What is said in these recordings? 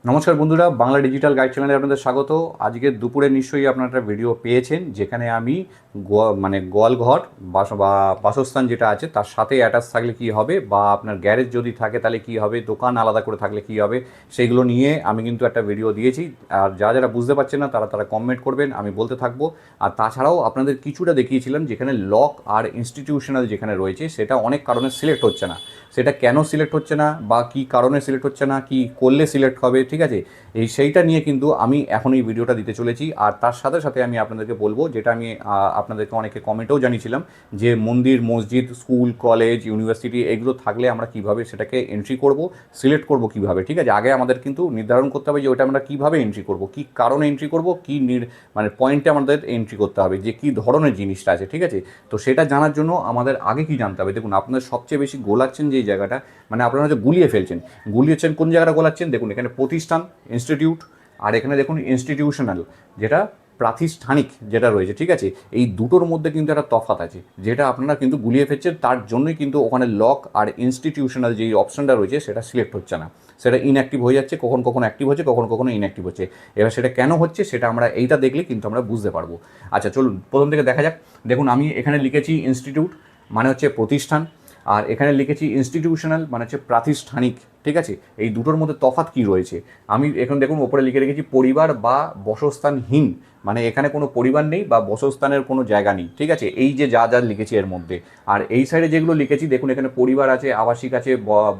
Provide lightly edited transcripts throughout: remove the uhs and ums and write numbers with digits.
নমস্কার বন্ধুরা, Bangla digital guide চ্যানেলে আপনাদের স্বাগত। আজকে দুপুরে নিশ্চয়ই আপনারা একটা ভিডিও পেয়েছেন যেখানে আমি গোয়ালঘর বা বাসস্থান যেটা আছে তার সাথে অ্যাটাচ থাকলে কী হবে, বা আপনার গ্যারেজ যদি থাকে তাহলে কী হবে, দোকান আলাদা করে থাকলে কী হবে, সেইগুলো নিয়ে আমি কিন্তু একটা ভিডিও দিয়েছি। আর যারা বুঝতে পারছেন না তারা কমেন্ট করবেন, আমি বলতে থাকবো। আর তাছাড়াও আপনাদের কিছুটা দেখিয়েছিলাম যেখানে লক আর ইনস্টিটিউশনাল যেখানে রয়েছে সেটা অনেক কারণে সিলেক্ট হচ্ছে না। সেটা কেন সিলেক্ট হচ্ছে না বা কী কারণে সিলেক্ট হচ্ছে না, কী করলে সিলেক্ট হবে, ঠিক আছে, সেইটা নিয়ে কিন্তু আমি এখন এই ভিডিওটা দিতে চলেছি। আর তার সাথে সাথে আমি আপনাদেরকে বলবো, যেটা আমি আপনাদেরকে অনেকে কমেন্টেও জানিয়েছিলাম, যে মন্দির, মসজিদ, স্কুল, কলেজ, ইউনিভার্সিটি এগুলো থাকলে আমরা কীভাবে সেটাকে এন্ট্রি করব, সিলেক্ট করব কীভাবে, ঠিক আছে। আগে আমাদের কিন্তু নির্ধারণ করতে হবে যে ওটা আমরা কীভাবে এন্ট্রি করব, কী কারণে এন্ট্রি করব, কী মানে পয়েন্টে আমাদের এন্ট্রি করতে হবে, যে কী ধরনের জিনিসটা আছে, ঠিক আছে। তো সেটা জানার জন্য আমাদের আগে কী জানতে হবে। দেখুন, আপনাদের সবচেয়ে বেশি গোলাচ্ছেন যে জায়গাটা, মানে আপনারা হচ্ছে গুলিয়েছেন কোন জায়গাটা গোলাচ্ছেন। দেখুন, এখানে প্রতিষ্ঠান, ইনস্টিটিউট, আর এখানে দেখুন ইনস্টিটিউশনাল, যেটা প্রাতিষ্ঠানিক যেটা রয়েছে, ঠিক আছে। এই দুটোর মধ্যে কিন্তু একটা তফাৎ আছে, যেটা আপনারা কিন্তু গুলিয়ে ফেলছেন। তার জন্যই কিন্তু ওখানে লক আর ইনস্টিটিউশনাল যেই অপশানটা রয়েছে সেটা সিলেক্ট হচ্ছে না, সেটা ইনঅ্যাক্টিভ হয়ে যাচ্ছে, কখনো কখনো অ্যাক্টিভ হচ্ছে, কখনো কখনো ইনঅ্যাক্টিভ হচ্ছে। এবার সেটা কেন হচ্ছে সেটা আমরা এইটা দেখলে কিন্তু আমরা বুঝতে পারবো। আচ্ছা চলুন প্রথম থেকে দেখা যাক। দেখুন, আমি এখানে লিখেছি ইনস্টিটিউট মানে হচ্ছে প্রতিষ্ঠান, আর এখানে লিখেছি ইনস্টিটিউশনাল মানে হচ্ছে প্রাতিষ্ঠানিক, ঠিক আছে। এই দুটোর মধ্যে তফাৎ কী রয়েছে আমি এখন দেখুন ওপরে লিখে রেখেছি, পরিবার বা বসস্থানহীন, মানে এখানে কোনো পরিবার নেই বা বসস্থানের কোনো জায়গা নেই, ঠিক আছে। এই যে যা যা লিখেছি এর মধ্যে। আর এই সাইডে যেগুলো লিখেছি দেখুন, এখানে পরিবার আছে, আবাসিক আছে,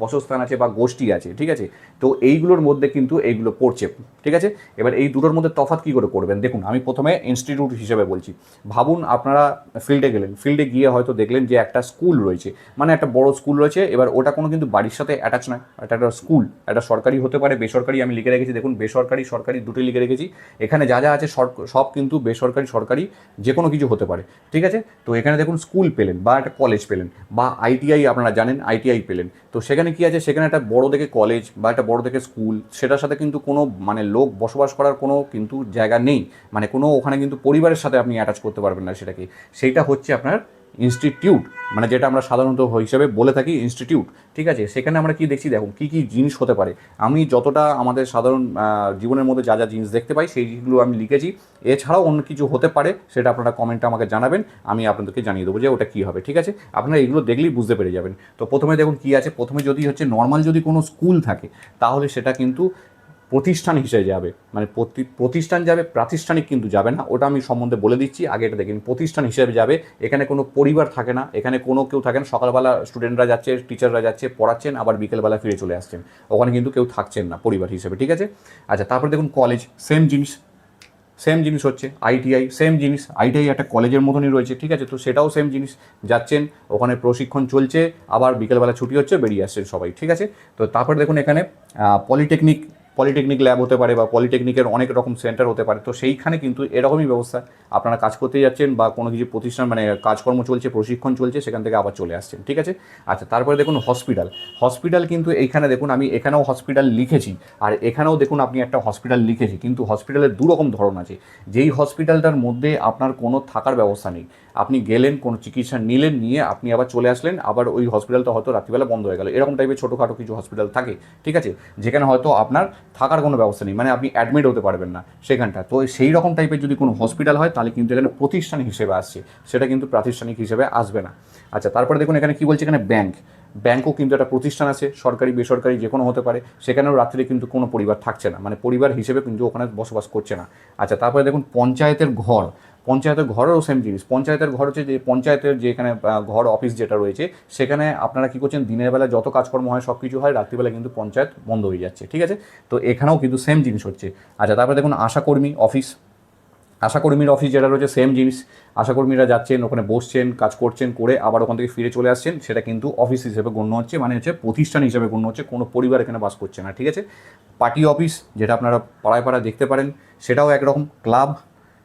বসস্থান আছে বা গোষ্ঠী আছে, ঠিক আছে। তো এইগুলোর মধ্যে কিন্তু এইগুলো পড়ছে, ঠিক আছে। এবার এই দুটোর মধ্যে তফাৎ কী করে করবেন, দেখুন আমি প্রথমে ইনস্টিটিউট হিসেবে বলছি। ভাবুন আপনারা ফিল্ডে গেলেন, ফিল্ডে গিয়ে হয়তো দেখলেন যে একটা স্কুল রয়েছে, মানে একটা বড় স্কুল রয়েছে। এবার ওটা কোনো কিন্তু বাড়ির সাথে অ্যাটাচ নয়, এটা একটা স্কুল, একটা সরকারি হতে পারে, বেসরকারি, আমি লিখে রেখেছি দেখুন, বেসরকারি সরকারি দুটোই লিখে রেখেছি। এখানে যা যা আছে সব কিন্তু বেসরকারি সরকারি যে কোনো কিছু হতে পারে, ঠিক আছে। তো এখানে দেখুন স্কুল পেলেন বা একটা কলেজ পেলেন বা আইটিআই, আপনারা জানেন আইটিআই পেলেন। তো সেখানে কি আছে, সেখানে একটা বড় দেখে কলেজ বা একটা বড় দেখে স্কুল, সেটার সাথে কিন্তু কোনো মানে লোক বসবাস করার কোনো কিন্তু জায়গা নেই, মানে কোনো ওখানে কিন্তু পরিবারের সাথে আপনি অ্যাটাচ করতে পারবেন না সেটাকে। সেইটা হচ্ছে আপনার ইনস্টিটিউট, মানে যেটা আমরা সাধারণত হিসেবে বলে থাকি ইনস্টিটিউট, ঠিক আছে। সেখানে আমরা কি দেখছি, দেখুন কী কী জিনিস হতে পারে। আমি যতটা আমাদের সাধারণ জীবনের মধ্যে যা যা জিনিস দেখতে পাই সেইগুলো আমি লিখেছি। এছাড়াও অন্য কিছু হতে পারে, সেটা আপনারা কমেন্টে আমাকে জানাবেন, আমি আপনাদেরকে জানিয়ে দেবো যে ওটা কী হবে, ঠিক আছে। আপনারা এগুলো দেখলেই বুঝতে পেরে যাবেন। তো প্রথমে দেখুন কী আছে, প্রথমে যদি হচ্ছে নর্মাল যদি কোনো স্কুল থাকে তাহলে সেটা কিন্তু প্রতিষ্ঠান হিসেবে যাবে, মানে প্রতিষ্ঠান যাবে, প্রাতিষ্ঠানিক কিন্তু যাবে না। ওটা আমি সম্বন্ধে বলে দিচ্ছি, আগে এটা দেখুন, প্রতিষ্ঠান হিসেবে যাবে। এখানে কোনো পরিবার থাকে না, এখানে কোনো কেউ থাকে না। সকালবেলা স্টুডেন্টরা যাচ্ছে, টিচাররা যাচ্ছে, পড়াচ্ছেন, আবার বিকেলবেলা ফিরে চলে আসছেন। ওখানে কিন্তু কেউ থাকছেন না পরিবার হিসেবে, ঠিক আছে। আচ্ছা, তারপরে দেখুন কলেজ, সেম জিনিস হচ্ছে। আইটিআই সেম জিনিস, আইটিআই একটা কলেজের মতনই রয়েছে, ঠিক আছে। তো সেটাও সেম জিনিস, যাচ্ছেন, ওখানে প্রশিক্ষণ চলছে, আবার বিকেলবেলা ছুটি হচ্ছে, বেরিয়ে আসছেন সবাই, ঠিক আছে। তো তারপরে দেখুন এখানে পলিটেকনিক ল্যাব হতে পারে বা পলিটেকনিকের অনেক রকম সেন্টার হতে পারে। তো সেইখানে কিন্তু এরকমই ব্যবস্থা, আপনারা কাজ করতে যাচ্ছেন বা কোনো কিছু প্রতিষ্ঠান মানে কাজকর্ম চলছে, প্রশিক্ষণ চলছে, সেখান থেকে আবার চলে আসছেন, ঠিক আছে। আচ্ছা, তারপরে দেখুন হসপিটাল কিন্তু এইখানে দেখুন আমি এখানেও হসপিটাল লিখেছি, আর এখানেও দেখুন আপনি একটা হসপিটাল লিখেছি, কিন্তু হসপিটালের দুরকম ধরন আছে। যেই হসপিটালটার মধ্যে আপনার কোনো থাকার ব্যবস্থা নেই, আপনি গেলেন, কোনো চিকিৎসা নিলেন, নিয়ে আপনি আবার চলে আসলেন, আবার ওই হসপিটালটা হয়তো রাত্রিবেলা বন্ধ হয়ে গেল, এরকম টাইপের ছোটোখাটো কিছু হসপিটাল থাকে, ঠিক আছে, যেখানে হয়তো আপনার থাকার কোনো ব্যবস্থা নেই, মানে আপনি অ্যাডমিট হতে পারবেন না সেখানটা। তো সেই রকম টাইপের যদি কোনো হসপিটাল হয় তাহলে কিন্তু এখানে প্রতিষ্ঠান হিসেবে আসছে, সেটা কিন্তু প্রাতিষ্ঠানিক হিসেবে আসবে না। আচ্ছা, তারপরে দেখুন এখানে কী বলছে, এখানে ব্যাংকও কিন্তু একটা প্রতিষ্ঠান আছে, সরকারি বেসরকারি যে কোনো হতে পারে। সেখানেও রাত্রে কিন্তু কোনো পরিবার থাকছে না, মানে পরিবার হিসেবে কিন্তু ওখানে বসবাস করছে না। আচ্ছা, তারপরে দেখুন পঞ্চায়েতের ঘরেরও সেম জিনিস। পঞ্চায়েতের ঘর হচ্ছে যে পঞ্চায়েতের যে এখানে ঘর অফিস যেটা রয়েছে, সেখানে আপনারা কী করছেন, দিনের বেলা যত কাজকর্ম হয় সব কিছু হয়, রাত্রিবেলা কিন্তু পঞ্চায়েত বন্ধ হয়ে যাচ্ছে, ঠিক আছে। তো এখানেও কিন্তু সেম জিনিস হচ্ছে। আচ্ছা, তারপরে দেখুন আশাকর্মীর অফিস যেটা রয়েছে, সেম জিনিস। আশাকর্মীরা যাচ্ছেন, ওখানে বসছেন, কাজ করছেন, করে আবার ওখান থেকে ফিরে চলে আসছেন, সেটা কিন্তু অফিস হিসেবে গণ্য হচ্ছে, মানে হচ্ছে প্রতিষ্ঠান হিসেবে গণ্য হচ্ছে, কোনো পরিবার এখানে বাস করছে না, ঠিক আছে। পার্টি অফিস, যেটা আপনারা পাড়ায় পাড়ায় দেখতে পারেন, সেটাও একরকম ক্লাব।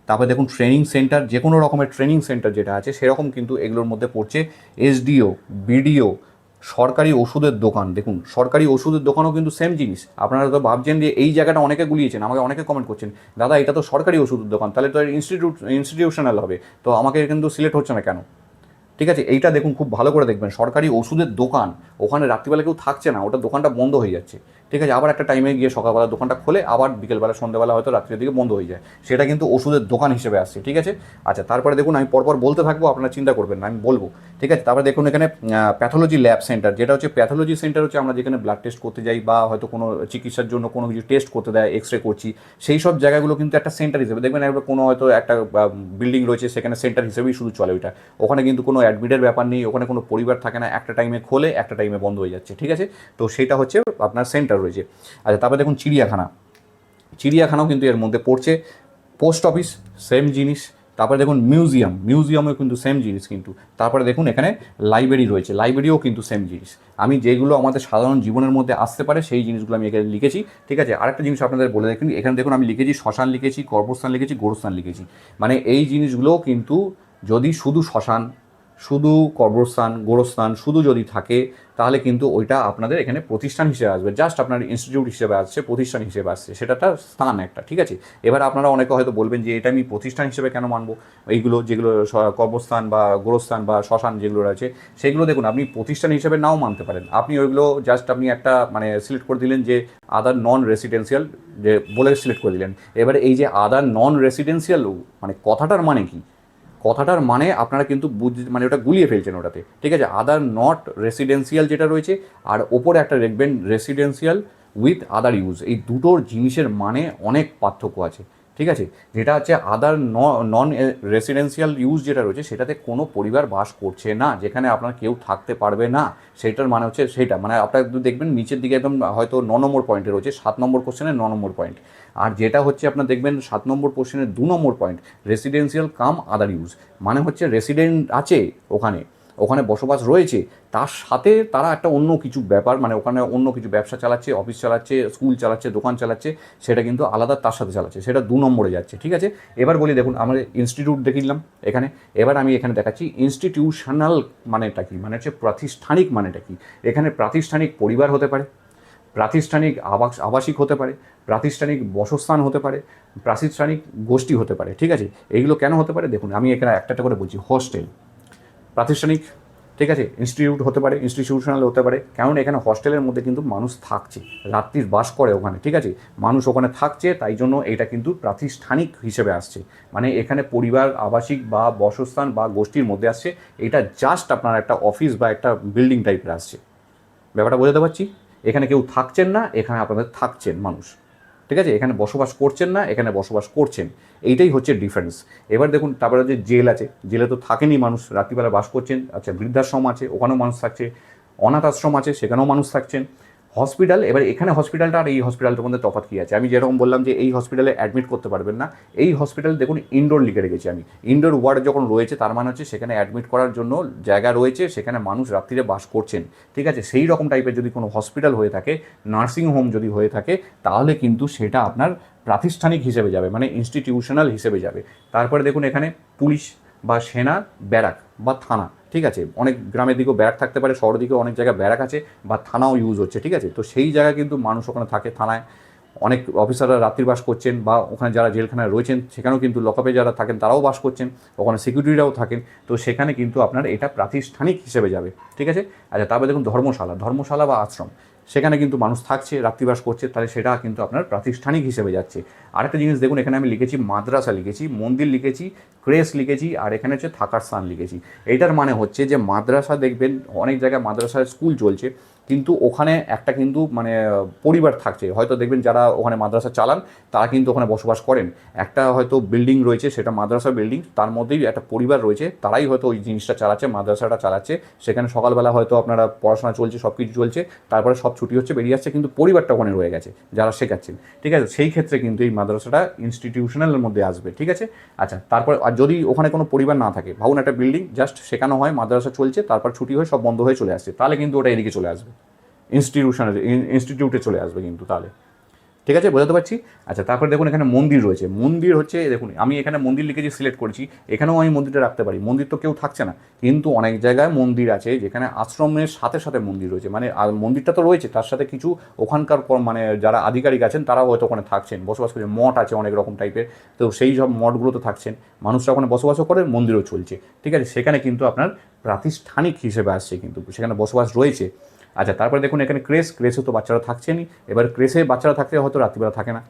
তারপরে দেখুন ট্রেনিং সেন্টার, যে কোনো রকমের ট্রেনিং সেন্টার যেটা আছে সেরকম কিন্তু এগুলোর মধ্যে পড়ছে। এসডিও, বিডিও, সরকারি ওষুধের দোকান, দেখুন সরকারি ওষুধের দোকানও কিন্তু সেম জিনিস। আপনারা তো ভাবছেন যে এই জায়গাটা অনেকে গুলিয়েছেন, আমাকে অনেকে কমেন্ট করছেন, দাদা এটা তো সরকারি ওষুধের দোকান, তাহলে তো ইনস্টিটিউশনাল হবে, তো আমাকে কিন্তু সিলেক্ট হচ্ছে না কেন, ঠিক আছে। এইটা দেখুন খুব ভালো করে দেখবেন, সরকারি ওষুধের দোকান, ওখানে রাত্রিবেলা কেউ থাকছে না, ওটা দোকানটা বন্ধ হয়ে যাচ্ছে, ঠিক আছে, আবার একটা টাইমে গিয়ে সকালবেলা দোকানটা খোলে, আবার বিকেলবেলা সন্ধ্যাবেলা হয়তো রাত্রের দিকে বন্ধ হয়ে যায়, সেটা কিন্তু ওষুধের দোকান হিসেবে আসছে। ঠিক আছে, আচ্ছা তারপরে দেখুন আমি পরপর বলতে থাকবো, আপনারা চিন্তা করবেন না, আমি বলবো। ঠিক আছে, তারপরে দেখুন এখানে প্যাথোলজি ল্যাব সেন্টার, যেটা হচ্ছে প্যাথোলজি সেন্টার হচ্ছে আমরা যেখানে ব্লাড টেস্ট করতে যাই বা হয়তো কোনো চিকিৎসার জন্য কোনো কিছু টেস্ট করতে দেয়, এক্স রে করছি, সেই সব জায়গাগুলো কিন্তু একটা সেন্টার হিসেবে দেখবেন, একটা কোনো হয়তো একটা বিল্ডিং রয়েছে সেখানে সেন্টার হিসেবেই শুধু চলে ওইটা, ওখানে কিন্তু কোনো অ্যাডমিটের ব্যাপার নেই, ওখানে কোনো পরিবার থাকে না, একটা টাইমে খোলে একটা টাইমে বন্ধ হয়ে যাচ্ছে। ঠিক আছে, তো সেটা হচ্ছে আপনার সেন্টার রয়েছে। আচ্ছা তারপরে দেখুন চিড়িয়াখানা, চিড়িয়াখানাও কিন্তু এর মধ্যে পড়ছে। পোস্ট অফিস সেম জিনিস। তারপরে দেখুন মিউজিয়াম, মিউজিয়ামেও কিন্তু সেম জিনিস কিন্তু। তারপরে দেখুন এখানে লাইব্রেরি রয়েছে, লাইব্রেরিও কিন্তু সেম জিনিস। আমি যেগুলো আমাদের সাধারণ জীবনের মধ্যে আসতে পারে সেই জিনিসগুলো আমি এখানে লিখেছি। ঠিক আছে, আরেকটা জিনিস আপনাদের বলে দেখুন, এখানে দেখুন আমি লিখেছি শ্মশান লিখেছি, কবরস্থান লিখেছি, গোরস্থান লিখেছি। মানে এই জিনিসগুলোও কিন্তু যদি শুধু শ্মশান, শুধু কবরস্থান, গোরস্থান শুধু যদি থাকে, তাহলে কিন্তু ওইটা আপনাদের এখানে প্রতিষ্ঠান হিসেবে আসবে, জাস্ট আপনার ইনস্টিটিউট হিসেবে আসছে, প্রতিষ্ঠান হিসেবে আসছে, সেটা তার স্থান একটা। ঠিক আছে, এবার আপনারা অনেকে হয়তো বলবেন যে এটা আমি প্রতিষ্ঠান হিসেবে কেন মানবো, এইগুলো যেগুলো কবরস্থান বা গোরস্থান বা শ্মশান যেগুলো রয়েছে, সেগুলো দেখুন আপনি প্রতিষ্ঠান হিসেবে নাও মানতে পারেন, আপনি ওইগুলো জাস্ট আপনি একটা মানে সিলেক্ট করে দিলেন যে আদার নন রেসিডেন্সিয়াল, যে বলে সিলেক্ট করে দিলেন। এবারে এই যে আদার নন রেসিডেন্সিয়াল মানে কথাটার মানে কি, কথাটার মানে আপনারা কিন্তু মানে ওটা গুলিয়ে ফেলছেন ওটাতে। ঠিক আছে, আদার নট রেসিডেন্সিয়াল যেটা রয়েছে, আর ওপরে একটা দেখবেন রেসিডেন্সিয়াল উইথ আদার ইউজ, এই দুটোর জিনিসের মানে অনেক পার্থক্য আছে। ঠিক আছে, যেটা হচ্ছে আদার নন রেসিডেন্সিয়াল ইউজ যেটা রয়েছে, সেটাতে কোনো পরিবার বাস করছে না, যেখানে আপনার কেউ থাকতে পারবে না, সেইটার মানে হচ্ছে সেইটা, মানে আপনার দেখবেন নিচের দিকে একদম হয়তো 9 নম্বর পয়েন্টে রয়েছে, 7 নম্বর কোশ্চেনের 9 নম্বর পয়েন্ট। আর যেটা হচ্ছে আপনার দেখবেন 7 নম্বর কোশ্চেনের 2 নম্বর পয়েন্ট, রেসিডেন্সিয়াল কাম আদার ইউজ, মানে হচ্ছে রেসিডেন্ট আছে ওখানে, ওখানে বসবাস রয়েছে, তার সাথে তারা একটা অন্য কিছু ব্যাপার, মানে ওখানে অন্য কিছু ব্যবসা চালাচ্ছে, অফিস চালাচ্ছে, স্কুল চালাচ্ছে, দোকান চালাচ্ছে, সেটা কিন্তু আলাদা তার সাথে চালাচ্ছে, সেটা 2 নম্বরে যাচ্ছে। ঠিক আছে, এবার বলি দেখুন আমাদের ইনস্টিটিউট দেখিলাম এখানে, এবার আমি এখানে দেখাচ্ছি ইনস্টিটিউশনাল মানেটা কি, মানে হচ্ছে প্রাতিষ্ঠানিক মানেটা কি। এখানে প্রাতিষ্ঠানিক পরিবার হতে পারে, প্রাতিষ্ঠানিক আবাসিক হতে পারে, প্রাতিষ্ঠানিক বসস্থান হতে পারে, প্রাতিষ্ঠানিক গোষ্ঠী হতে পারে। ঠিক আছে, এইগুলো কেন হতে পারে দেখুন, আমি এখানে একটা একটা করে বলছি। হোস্টেল প্রাতিষ্ঠানিক, ঠিক আছে, ইনস্টিটিউট হতে পারে, ইনস্টিটিউশনাল হতে পারে, কারণ এখানে হস্টেলের মধ্যে কিন্তু মানুষ থাকছে, রাত্রির বাস করে ওখানে। ঠিক আছে, মানুষ ওখানে থাকছে, তাই জন্য এটা কিন্তু প্রাতিষ্ঠানিক হিসেবে আসছে, মানে এখানে পরিবার আবাসিক বা বসস্থান বা গোষ্ঠীর মধ্যে আসছে, এটা জাস্ট আপনার একটা অফিস বা একটা বিল্ডিং টাইপের আসছে। ব্যাপারটা বোঝাতে পারছি, এখানে কেউ থাকছেন না, এখানে আপনাদের থাকছেন মানুষ। ঠিক আছে, এখানে বসবাস করছেন না, এখানে বসবাস করছেন, এইটাই হচ্ছে ডিফারেন্স। এবার দেখুন তারপরে যে জেল আছে, জেলে তো থাকেনি মানুষ, রাত্রিবেলা বাস করছেন। আচ্ছা বৃদ্ধাশ্রম আছে, ওখানেও মানুষ থাকছে, অনাথ আশ্রম আছে, সেখানেও মানুষ থাকছেন। হসপিটাল, এবার এখানে হসপিটালটা আর এই হসপিটালটার মধ্যে তফাৎ কী আছে, আমি যেরকম বললাম যে এই হসপিটালে অ্যাডমিট করতে পারবেন না, এই হসপিটাল দেখুন ইনডোর লিখে রেখেছি আমি, ইনডোর ওয়ার্ড যখন রয়েছে তার মানে হচ্ছে সেখানে অ্যাডমিট করার জন্য জায়গা রয়েছে, সেখানে মানুষ রাত্রিরে বাস করছেন। ঠিক আছে, সেই রকম টাইপের যদি কোনো হসপিটাল হয়ে থাকে, নার্সিং হোম যদি হয়ে থাকে, তাহলে কিন্তু সেটা আপনার প্রাতিষ্ঠানিক হিসেবে যাবে, মানে ইনস্টিটিউশনাল হিসেবে যাবে। তারপরে দেখুন এখানে পুলিশ বা সেনা ব্যারাক বা থানা। ঠিক আছে, অনেক গ্রামের দিকেও ব্যারাক থাকতে পারে, শহরের দিকেও অনেক জায়গায় ব্যারাক আছে বা থানাও ইউজ হচ্ছে। ঠিক আছে, তো সেই জায়গায় কিন্তু মানুষ ওখানে থাকে, থানায় অনেক অফিসাররা রাত্রিবাস করছেন, বা ওখানে যারা জেলখানায় রয়েছেন সেখানেও কিন্তু লকআপে যারা থাকেন তারাও বাস করছেন, ওখানে সিকিউরিটিরাও থাকেন, তো সেখানে কিন্তু আপনার এটা প্রাতিষ্ঠানিক হিসেবে যাবে। ঠিক আছে, আচ্ছা তারপরে দেখুন ধর্মশালা, ধর্মশালা বা আশ্রম, সেখানে কিন্তু মানুষ থাকছে, রাত্রিবাস করছে, তাহলে সেটা কিন্তু আপনার প্রাতিষ্ঠানিক হিসেবে যাচ্ছে। আরেকটা জিনিস দেখুন, এখানে আমি লিখেছি মাদ্রাসা লিখেছি, মন্দির লিখেছি, ক্রেস লিখেছি, আর এখানে হচ্ছে থাকার স্থান লিখেছি। এইটার মানে হচ্ছে যে মাদ্রাসা দেখবেন অনেক জায়গায় মাদ্রাসায় স্কুল চলছে, কিন্তু ওখানে একটা কিন্তু মানে পরিবার থাকছে, হয়তো দেখবেন যারা ওখানে মাদ্রাসা চালান তারা কিন্তু ওখানে বসবাস করেন, একটা হয়তো বিল্ডিং রয়েছে, সেটা মাদ্রাসা বিল্ডিং, তার মধ্যেই একটা পরিবার রয়েছে, তারাই হয়তো ওই জিনিসটা চালাচ্ছে, মাদ্রাসাটা চালাচ্ছে, সেখানে সকালবেলা হয়তো আপনারা পড়াশোনা চলছে, সব কিছু চলছে, তারপরে সব ছুটি হচ্ছে, বেরিয়ে যাচ্ছে, কিন্তু পরিবারটা ওখানে রয়ে গেছে যারা শেখাচ্ছেন। ঠিক আছে, সেই ক্ষেত্রে কিন্তু এই মাদ্রাসাটা ইনস্টিটিউশনালের মধ্যে আসবে। ঠিক আছে, আচ্ছা তারপর আর যদি ওখানে কোনো পরিবার না থাকে, ভাবুন একটা বিল্ডিং জাস্ট শেখানো হয়, মাদ্রাসা চলছে, তারপর ছুটি হয়ে সব বন্ধ হয়ে চলে আসছে, তাহলে কিন্তু ওটা এদিকে চলে আসবে, ইনস্টিটিউটে চলে আসবে কিন্তু তাহলে। ঠিক আছে, বোঝাতে পারছি। আচ্ছা তারপরে দেখুন এখানে মন্দির রয়েছে, মন্দির হচ্ছে দেখুন আমি এখানে মন্দির লিখেছি, সিলেক্ট করেছি, এখানেও আমি মন্দিরটা রাখতে পারি, মন্দির তো কেউ থাকছে না, কিন্তু অনেক জায়গায় মন্দির আছে যেখানে আশ্রমের সাথে সাথে মন্দির রয়েছে, মানে মন্দিরটা তো রয়েছে, তার সাথে কিছু ওখানকার মানে যারা আধিকারিক আছেন তারাও হয়তো ওখানে থাকছেন, বসবাস করছেন, মঠ আছে অনেক রকম টাইপের, তো সেই সব মঠগুলো তো থাকছেন, মানুষরা ওখানে বসবাসও করেন, মন্দিরও চলছে। ঠিক আছে, সেখানে কিন্তু আপনার প্রাতিষ্ঠানিক হিসেবে আসছে, কিন্তু সেখানে বসবাস রয়েছে। আচ্ছা, তারপরে দেখুন এখানে ক্রেসে তো বাচ্চারা থাকছেনই। এবার ক্রেসে বাচ্চারা থাকতে হয়তো রাত্রিবেলা থাকে না,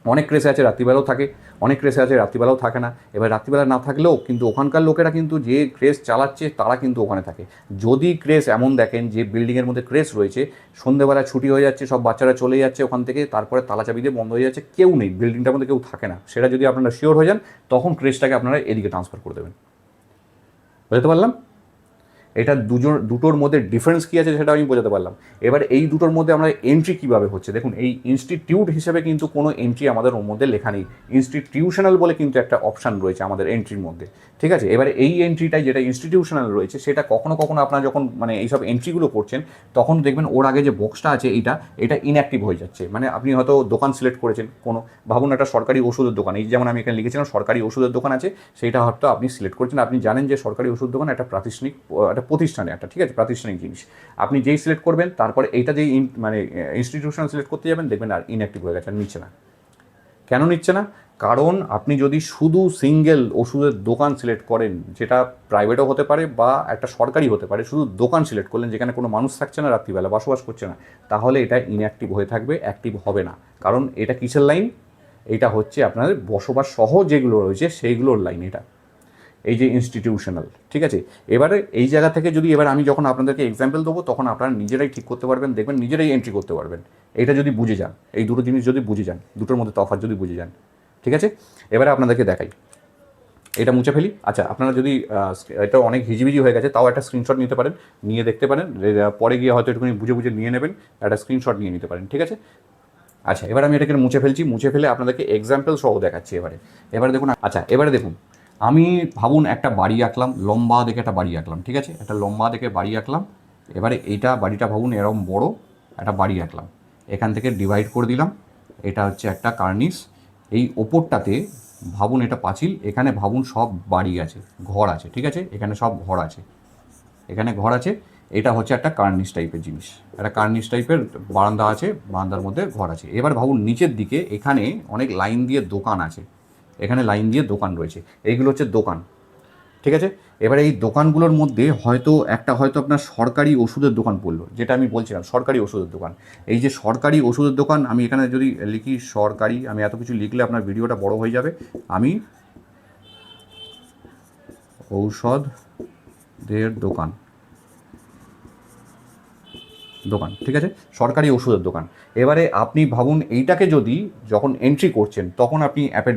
অনেক ক্রেসে আছে রাত্রিবেলাও থাকে, অনেক ক্রেসে আছে রাত্রিবেলাও থাকে না। এবার রাত্রিবেলা না থাকলেও কিন্তু ওখানকার লোকেরা কিন্তু যে ক্রেস চালাচ্ছে তারা কিন্তু ওখানে থাকে। যদি ক্রেস এমন দেখেন যে বিল্ডিংয়ের মধ্যে ক্রেস রয়েছে, সন্ধ্যেবেলা ছুটি হয়ে যাচ্ছে, সব বাচ্চারা চলে যাচ্ছে ওখান থেকে, তারপরে তালা চাবি দিয়ে বন্ধ হয়ে যাচ্ছে, কেউ নেই বিল্ডিংটার মধ্যে, কেউ থাকে না, সেটা যদি আপনারা শিওর হয়ে যান তখন ক্রেসটাকে আপনারা এদিকে ট্রান্সফার করে দেবেন। বুঝতে পারলাম? এটা দুটোর মধ্যে ডিফারেন্স কী আছে সেটা আমি বোঝাতে পারলাম। এবার এই দুটোর মধ্যে আমরা এন্ট্রি কীভাবে হচ্ছে দেখুন, এই ইনস্টিটিউট হিসেবে কিন্তু কোনো এন্ট্রি আমাদের ওর মধ্যে লেখা নেই, ইনস্টিটিউশনাল বলে কিন্তু একটা অপশান রয়েছে আমাদের এন্ট্রির মধ্যে, ঠিক আছে। এবারে এই এন্ট্রিটাই যেটা ইনস্টিটিউশনাল রয়েছে সেটা কখনো কখনো আপনারা যখন মানে এইসব এন্ট্রিগুলো করছেন তখন দেখবেন ওর আগে যে বক্সটা আছে এটা ইনঅ্যাক্টিভ হয়ে যাচ্ছে। মানে আপনি হয়তো দোকান সিলেক্ট করেছেন কোনো, ভাবুন একটা সরকারি ওষুধের দোকান, এই যেমন আমি এখানে লিখেছিলাম সরকারি ওষুধের দোকান আছে, সেইটা হয়তো আপনি সিলেক্ট করেছেন, আপনি জানেন যে সরকারি ওষুধ দোকান একটা প্রাতিষ্ঠানিক একটা প্রতিষ্ঠানে একটা, ঠিক আছে, প্রাতিষ্ঠানিক জিনিস। আপনি যেই সিলেক্ট করবেন তারপরে এইটা যেই মানে ইনস্টিটিউশনাল সিলেক্ট করতে যাবেন দেখবেন আর ইনঅ্যাক্টিভ হয়ে গেছে, আর নিচ্ছে না। কেন নিচ্ছে না? কারণ আপনি যদি শুধু সিঙ্গেল ওষুধের দোকান সিলেক্ট করেন, যেটা প্রাইভেটও হতে পারে বা একটা সরকারি হতে পারে, শুধু দোকান সিলেক্ট করলেন যেখানে কোনো মানুষ থাকছে না, রাত্রিবেলা বসবাস করছে না, তাহলে এটা ইনঅ্যাক্টিভ হয়ে থাকবে, অ্যাক্টিভ হবে না। কারণ এটা কিসের লাইন? এটা হচ্ছে আপনাদের বসবাস সহ যেগুলো রয়েছে সেইগুলোর লাইন এটা, এই যে ইনস্টিটিউশনাল, ঠিক আছে। এবারে এই জায়গা থেকে যদি এবার আমি যখন আপনাদেরকে এক্সাম্পল দেবো তখন আপনারা নিজেরাই ঠিক করতে পারবেন, দেখবেন নিজেরাই এন্ট্রি করতে পারবেন। এটা যদি বুঝে যান, এই দুটো জিনিস যদি বুঝে যান, দুটোর মধ্যে তফাৎ যদি বুঝে যান, ঠিক আছে। এবারে আপনাদেরকে দেখাই, এটা মুছে ফেলি। আচ্ছা, আপনারা যদি এটা অনেক হিজিবিজি হয়ে গেছে তাও একটা স্ক্রিনশট নিতে পারেন, নিয়ে দেখতে পারেন, পরে গিয়ে হয়তো একটুখানি বুঝে বুঝে নিয়ে নেবেন, একটা স্ক্রিনশট নিয়ে নিতে পারেন, ঠিক আছে। আচ্ছা, এবার আমি এটাকে মুছে ফেলছি, মুছে ফেলে আপনাদেরকে এক্সাম্পল সহ দেখাচ্ছি এবারে দেখুন। আচ্ছা, এবারে দেখুন, আমি ভাবুন একটা বাড়ি আঁকলাম, লম্বা দেখে একটা বাড়ি আঁকলাম, ঠিক আছে, একটা লম্বা দেখে বাড়ি আঁকলাম। এবারে এইটা বাড়িটা ভাবুন এরকম বড় একটা বাড়ি আঁকলাম, এখান থেকে ডিভাইড করে দিলাম, এটা হচ্ছে একটা কার্নিস। এই ওপরটাতে ভাবুন এটা পাঁচিল, এখানে ভাবুন সব বাড়ি আছে, ঘর আছে, ঠিক আছে, এখানে সব ঘর আছে, এখানে ঘর আছে। এটা হচ্ছে একটা কার্নিস টাইপের জিনিস, একটা কার্নিস টাইপের বারান্দা আছে, বারান্দার মধ্যে ঘর আছে। এবার ভাবুন নিচের দিকে এখানে অনেক লাইন দিয়ে দোকান আছে, এখানে লাইন দিয়ে দোকান রয়েছে, এইগুলো হচ্ছে দোকান, ঠিক আছে। এবার এই দোকানগুলোর মধ্যে হয়তো আপনার সরকারি ওষুধের দোকান পড়লো, যেটা আমি বলছিলাম সরকারি ওষুধের দোকান। এই যে সরকারি ওষুধের দোকান, আমি এখানে যদি লিখি সরকারি, আমি এত কিছু লিখলে আপনার ভিডিওটা বড় হয়ে যাবে। আমি ঔষধের দোকান, ঠিক আছে, সরকারি ওষুধের দোকান। এবারে আপনি ভাবুন এইটাকে যদি যখন এন্ট্রি করছেন তখন আপনি অ্যাপে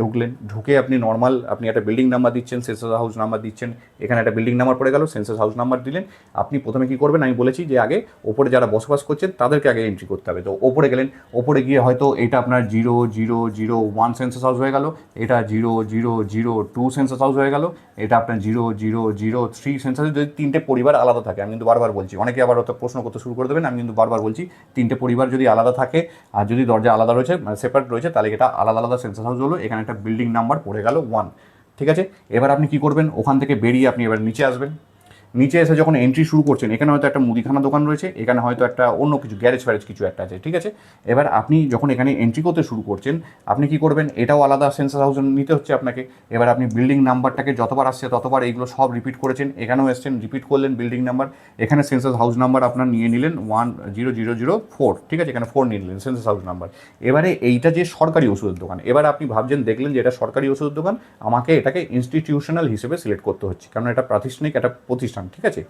ঢুকে আপনি নর্মাল আপনি একটা বিল্ডিং নাম্বার দিচ্ছেন, সেন্সাস হাউস নাম্বার দিচ্ছেন, এখানে একটা বিল্ডিং নাম্বার পড়ে গেল, সেন্সাস হাউস নাম্বার দিলেন। আপনি প্রথমে কী করবেন আমি বলেছি যে আগে ওপরে যারা বসবাস করছেন তাদেরকে আগে এন্ট্রি করতে হবে। তো ওপরে গেলেন, ওপরে গিয়ে হয়তো এটা আপনার 0001 সেন্সাস হাউস হয়ে গেল, এটা 0002 সেন্সাস হাউস হয়ে গেল, এটা আপনার 0003 সেন্সাস। যদি তিনটে পরিবার আলাদা থাকে, আমি কিন্তু বারবার বলছি, অনেকে আবার হয়তো প্রশ্ন করতে শুরু করে দেবেন, আমি কিন্তু বারবার বলছি তিনটে পরিবার যদি আলাদা থাকে আর যদি দরজা আলাদা রয়েছে মানে সেপারেট রয়েছে, তাহলে এটা আলাদা আলাদা সেন্সাস হাউস হলো। এখানে একটা বিল্ডিং নাম্বার পড়ে গেল 1, ঠিক আছে। এবার আপনি কী করবেন, ওখান থেকে বেরিয়ে আপনি এবার নিচে আসবেন। নিচে এসে যখন এন্ট্রি শুরু করছেন, এখানে হয়তো একটা মুদিখানা দোকান রয়েছে, এখানে হয়তো একটা অন্য কিছু গ্যারেজ ফ্যারেজ কিছু একটা আছে, ঠিক আছে। এবার আপনি যখন এখানে এন্ট্রি করতে শুরু করছেন আপনি কি করবেন, এটাও আলাদা সেন্সাস হাউস নিতে হচ্ছে আপনাকে। এবার আপনি বিল্ডিং নাম্বারটাকে যতবার আসছে ততবার এইগুলো সব রিপিট করেছেন, এখানেও এসছেন রিপিট করলেন বিল্ডিং নাম্বার, এখানে সেন্সাস হাউস নাম্বার আপনার নিয়ে নিলেন 10004, ঠিক আছে, এখানে 4 নিয়ে নিলেন সেন্সাস হাউস নাম্বার। এবারে এইটা যে সরকারি ওষুধের দোকান, এবার আপনি ভাবছেন দেখলেন যে এটা সরকারি ওষুধের দোকান, আমাকে এটাকে ইনস্টিটিউশনাল হিসেবে সিলেক্ট করতে হচ্ছে কারণ এটা প্রাতিষ্ঠানিক একটা প্রতিষ্ঠান, ঠিক আছে।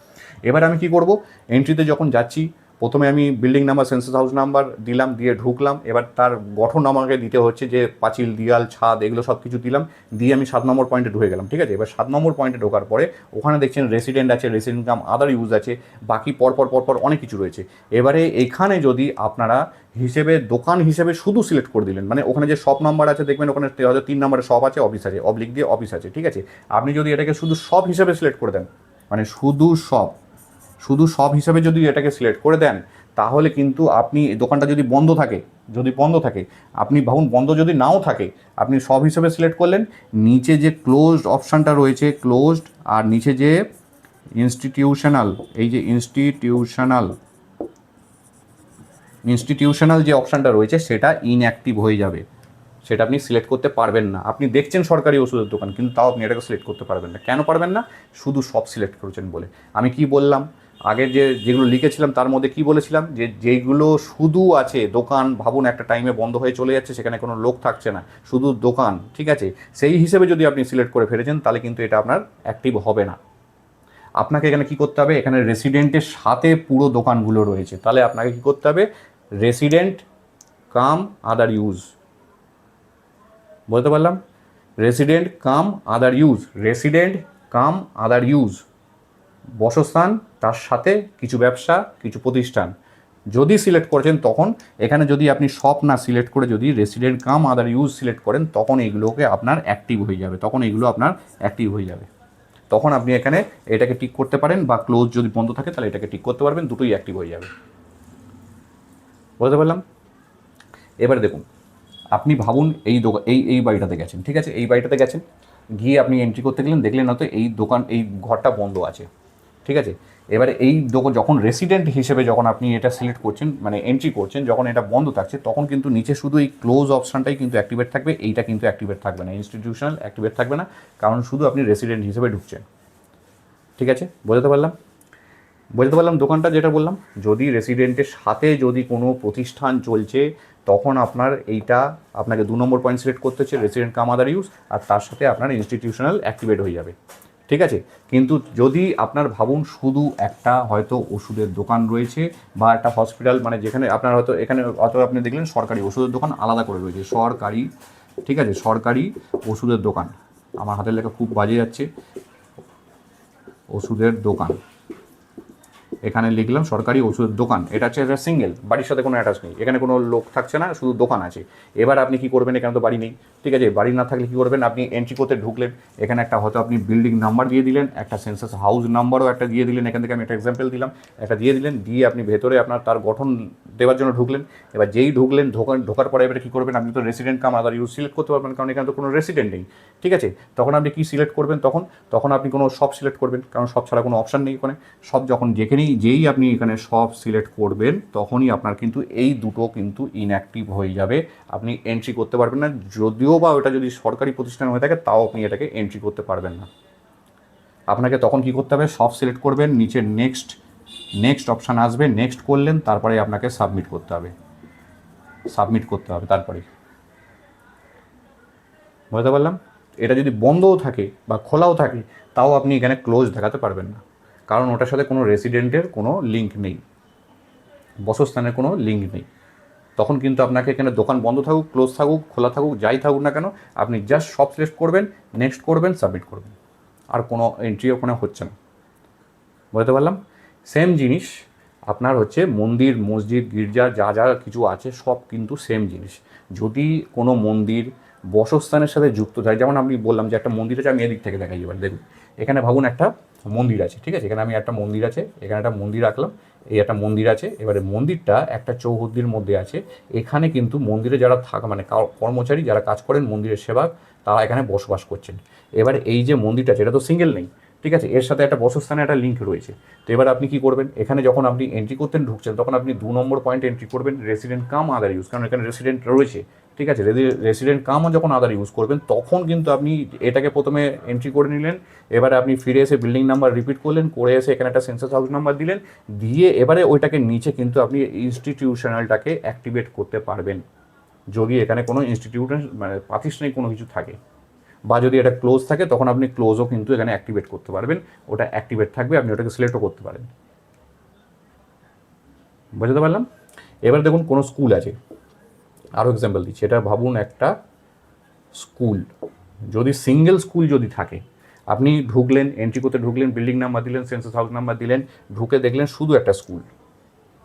এবার আমি কি করব, এন্ট্রিতে যখন যাচ্ছি প্রথমে আমি building number census house number দিলাম, দিয়ে ঢুকলাম। এবার তার গঠন আমাকে দিতে হচ্ছে যে পাঁচিল, দেয়াল, ছাদ, এগুলো সব কিছু দিলাম, দিয়ে আমি 7 নম্বর পয়েন্টে ঢুকে গেলাম, ঠিক আছে। এবার 7 নম্বর পয়েন্টে ঢোকার পরে ওখানে দেখছেন রেসিডেন্ট আছে, রেসিডেন্ট কাম আদার ইউজ আছে, বাকি পরপর অনেক কিছু রয়েছে। এবারে এখানে যদি আপনারা দোকান হিসেবে শুধু সিলেক্ট করে দিলেন, মানে ওখানে যে শপ নাম্বার আছে দেখবেন ওখানে হয়তো 3 নম্বরে শপ আছে, অফিস আছে, অবলিক দিয়ে অফিস আছে, ঠিক আছে। আপনি যদি এটাকে শুধু শপ হিসেবে সিলেক্ট করে দেন, মানে শুধু শপ হিসেবে যদি এটাকে সিলেক্ট করে দেন, তাহলে কিন্তু আপনি দোকানটা যদি বন্ধ থাকে আপনি ভাবুন বন্ধ যদি নাও থাকে, আপনি শপ হিসেবে সিলেক্ট করলেন, নিচে যে ক্লোজড অপশানটা রয়েছে ক্লোজড, আর নিচে যে ইনস্টিটিউশনাল, এই যে ইনস্টিটিউশনাল যে অপশানটা রয়েছে সেটা ইনঅ্যাক্টিভ হয়ে যাবে, সেটা আপনি সিলেক্ট করতে পারবেন না। আপনি দেখছেন সরকারি ওষুধের দোকান কিন্তু তাও আপনি এটাকে সিলেক্ট করতে পারবেন না। কেন পারবেন না? শুধু সব সিলেক্ট করেছেন বলে। আমি কি বললাম, আগের যেগুলো লিখেছিলাম তার মধ্যে কি বলেছিলাম, যে যেইগুলো শুধু আছে দোকান, ভাবুন একটা টাইমে বন্ধ হয়ে চলে যাচ্ছে, সেখানে কোনো লোক থাকছে না, শুধু দোকান, ঠিক আছে, সেই হিসেবে যদি আপনি সিলেক্ট করে ফেলেছেন তাহলে কিন্তু এটা আপনার অ্যাক্টিভ হবে না। আপনাকে এখানে কি করতে হবে, এখানে রেসিডেন্টের সাথে পুরো দোকানগুলো রয়েছে, তাহলে আপনাকে কি করতে হবে, রেসিডেন্ট কাম আদার ইউজ, বলতে পারলাম, রেসিডেন্ট কাম আদার ইউজ, রেসিডেন্ট কাম আদার ইউজ, বাসস্থান তার সাথে কিছু ব্যবসা, কিছু প্রতিষ্ঠান যদি সিলেক্ট করেছেন, তখন এখানে যদি আপনি সব না সিলেক্ট করে যদি রেসিডেন্ট কাম আদার ইউজ সিলেক্ট করেন, তখন এইগুলোকে আপনার অ্যাক্টিভ হয়ে যাবে, তখন এইগুলো আপনার অ্যাক্টিভ হয়ে যাবে। তখন আপনি এখানে এটাকে টিক করতে পারেন, বা ক্লোজ যদি বন্ধ থাকে তাহলে এটাকে টিক করতে পারবেন, দুটোই অ্যাক্টিভ হয়ে যাবে। বলতে পারলাম। এবারে দেখুন, আপনি ভাবুন এই বাড়িটাতে গেছেন, ঠিক আছে, এই বাড়িটাতে গেছেন, গিয়ে আপনি এন্ট্রি করতে গেলেন, দেখলেন হয়তো এই দোকান, এই ঘরটা বন্ধ আছে, ঠিক আছে। এবারে এই যখন রেসিডেন্ট হিসেবে যখন আপনি এটা সিলেক্ট করছেন, মানে এন্ট্রি করছেন, যখন এটা বন্ধ থাকছে, তখন কিন্তু নিচে শুধু এই ক্লোজ অপশানটাই কিন্তু অ্যাক্টিভেট থাকবে, এইটা কিন্তু অ্যাক্টিভেট থাকবে না, ইনস্টিটিউশনাল অ্যাক্টিভেট থাকবে না, কারণ শুধু আপনি রেসিডেন্ট হিসেবে ঢুকছেন, ঠিক আছে, বোঝাতে পারলাম। দোকানটা যেটা বললাম, যদি রেসিডেন্টের সাথে যদি কোনো প্রতিষ্ঠান চলছে, তখন আপনার এইটা আপনাকে 2 নম্বর পয়েন্ট সিলেক্ট করতে হচ্ছে, রেসিডেন্ট কাম আদার ইউজ, আর তার সাথে আপনার ইনস্টিটিউশনাল অ্যাক্টিভেট হয়ে যাবে, ঠিক আছে। কিন্তু যদি আপনার ভাবুন শুধু একটা হয়তো ওষুধের দোকান রয়েছে, বা একটা হসপিটাল, মানে যেখানে আপনার হয়তো এখানে হয়তো আপনি দেখলেন সরকারি ওষুধের দোকান আলাদা করে রয়েছে, সরকারি, ঠিক আছে, সরকারি ওষুধের দোকান, আমার হাতের লেখা খুব বাজে যাচ্ছে, ওষুধের দোকান, এখানে লিখলাম সরকারি ওষুধের দোকান, এটা হচ্ছে একটা সিঙ্গেল, বাড়ির সাথে কোনো অ্যাটাচ নেই, এখানে কোনো লোক থাকছে না, শুধু দোকান আছে। এবার আপনি কি করবেন, এখানে তো বাড়ি নেই, ঠিক আছে, বাড়ি না থাকলে কী করবেন, আপনি এন্ট্রি করতে ঢুকলেন, এখানে একটা হয়তো আপনি বিল্ডিং নাম্বার দিয়ে দিলেন, একটা সেন্সাস হাউস নাম্বারও একটা দিয়ে দিলেন, এখান থেকে আমি একটা এক্সাম্পল দিলাম, একটা দিয়ে দিলেন, দিয়ে আপনি ভেতরে আপনার তার গঠন দেওয়ার জন্য ঢুকলেন। এবার যেই ঢুকলেন, ঢোকার পরে এবারে কী করবেন, আপনি তো রেসিডেন্ট কাম আদার ইউজ সিলেক্ট করতে পারবেন, কারণ এখানে তো কোনো রেসিডেন্ট নেই, ঠিক আছে। তখন আপনি কি সিলেক্ট করবেন, তখন আপনি কোনো সব সিলেক্ট করবেন, কারণ সব ছাড়া কোনো অপশান নেই ওখানে, সব যখন যেই আপনি এখানে সব সিলেক্ট করবেন, তখনই আপনার কিন্তু এই দুটো কিন্তু ইনঅ্যাক্টিভ হয়ে যাবে, আপনি এন্ট্রি করতে পারবেন না, যদিও বা ওটা যদি সরকারি প্রতিষ্ঠান হয়ে থাকে, তাও আপনি এটাকে এন্ট্রি করতে পারবেন না। আপনাকে তখন কি করতে হবে, সব সিলেক্ট করবেন, নিচে নেক্সট অপশান আসবে, নেক্সট করলেন, তারপরে আপনাকে সাবমিট করতে হবে, তারপরে, বুঝতে পারলাম। এটা যদি বন্ধও থাকে বা খোলাও থাকে, তাও আপনি এখানে ক্লোজ দেখাতে পারবেন না, কারণ ওটার সাথে কোনো রেসিডেন্টের কোনো লিঙ্ক নেই, বাসস্থানের কোনো লিঙ্ক নেই। তখন কিন্তু আপনাকে এখানে দোকান বন্ধ থাকুক, ক্লোজ থাকুক, খোলা থাকুক, যাই থাকুক না কেন, আপনি জাস্ট সব সিলেক্ট করবেন, নেক্সট করবেন, সাবমিট করবেন, আর কোনো এন্ট্রি ওখানে হচ্ছে না, বুঝতে পারলাম। সেম জিনিস আপনার হচ্ছে মন্দির, মসজিদ, গির্জা, যা যা কিছু আছে সব কিন্তু সেম জিনিস। যদি কোনো মন্দির বসস্থানের সাথে যুক্ত থাকে, যেমন আমি বললাম যে একটা মন্দির আছে, আমি এদিক থেকে দেখাই, এবার দেখুন, এখানে ভাবুন একটা মন্দির আছে, ঠিক আছে, এখানে একটা মন্দির আছে, এখানে একটা মন্দির রাখলাম, এই একটা মন্দির আছে, এবারে মন্দিরটা একটা চৌহদ্দির মধ্যে আছে, এখানে কিন্তু মন্দিরে যারা মানে কর্মচারী যারা কাজ করেন, মন্দিরের সেবক, তারা এখানে বসবাস করছেন। এবারে এই যে মন্দিরটা আছে, এটা তো সিঙ্গেল নেই, ঠিক আছে, এর সাথে একটা বসস্থানে একটা লিঙ্ক রয়েছে। তো এবার আপনি কি করবেন, এখানে যখন আপনি এন্ট্রি করতে ঢুকছেন, তখন আপনি 2 নম্বর পয়েন্ট এন্ট্রি করবেন, রেসিডেন্ট কাম আদার ইউজ, কারণ এখানে রেসিডেন্ট রয়েছে, ঠিক আছে, রেসিডেন্ট কামও যখন আদার ইউজ করবেন, তখন কিন্তু আপনি এটাকে প্রথমে এন্ট্রি করে নিলেন, এবারে আপনি ফিরে এসে বিল্ডিং নাম্বার রিপিট করলেন, করে এসে এখানে একটা সেন্সাস হাউস নাম্বার দিলেন, দিয়ে এবারে ওইটাকে নিচে কিন্তু আপনি ইনস্টিটিউশনালটাকে অ্যাক্টিভেট করতে পারবেন, যদি এখানে কোনো ইনস্টিটিউশন মানে প্রাতিষ্ঠানিক কোনো কিছু থাকে, বা যদি এটা ক্লোজ থাকে, তখন আপনি ক্লোজও কিন্তু এখানে অ্যাক্টিভেট করতে পারবেন, ওটা অ্যাক্টিভেট থাকবে, আপনি ওটাকে সিলেক্টও করতে পারেন, বুঝতে পারলাম। এবার দেখুন কোনো স্কুল আছে, আরও এক্সাম্পল দিচ্ছি, এটা ভাবুন একটা স্কুল, যদি সিঙ্গেল স্কুল যদি থাকে, আপনি ঢুকলেন, এন্ট্রি করতে ঢুকলেন, বিল্ডিং নাম্বার দিলেন, সেন্সাস হাউস নাম্বার দিলেন, ঢুকে দেখলেন শুধু একটা স্কুল,